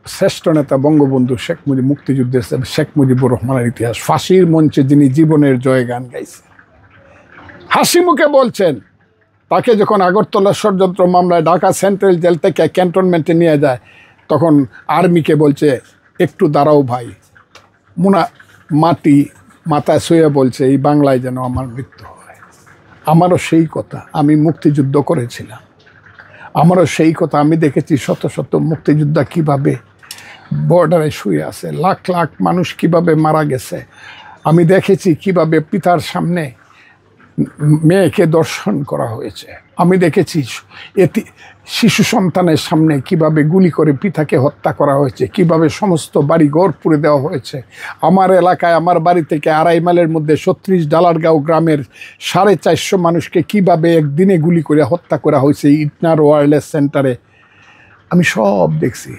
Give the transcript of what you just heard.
শ্রেষ্ঠ নেতা বঙ্গবন্ধু শেখ মুজিব, মুক্তিযুদ্ধের শেখ মুজিবুর রহমানের ইতিহাস, ফাঁসির মঞ্চে যিনি জীবনের জয় গান গাইছেন, হাসি মুখে বলছেন। তাকে যখন আগরতলা ষড়যন্ত্র মামলায় ঢাকা সেন্ট্রাল জেল থেকে ক্যান্টনমেন্টে নিয়ে যায়, তখন আর্মিকে বলছে একটু দাঁড়াও ভাই, মাথায় শুয়ে বলছে এই বাংলায় যেন আমার মৃত্যু হয়। আমারও সেই কথা, আমি মুক্তিযুদ্ধ করেছিলাম, আমারও সেই কথা। আমি দেখেছি শত শত মুক্তিযোদ্ধা কিভাবে বর্ডারে শুয়ে আছে, লাখ লাখ মানুষ কিভাবে মারা গেছে। আমি দেখেছি কিভাবে পিতার সামনে মেয়েকে দর্শন করা হয়েছে। আমি দেখেছি শিশু সন্তানের সামনে কিভাবে গুলি করে পিতাকে হত্যা করা হয়েছে, কিভাবে সমস্ত বাড়ি ঘর পুড়ে দেওয়া হয়েছে। আমার এলাকায়, আমার বাড়ি থেকে 2.5 মাইলের মধ্যে 36 ডালারগাঁও গ্রামের 450 মানুষকে কিভাবে একদিনে গুলি করে হত্যা করা হয়েছে ইটনার ওয়্যারলেস সেন্টারে। আমি সব দেখছি।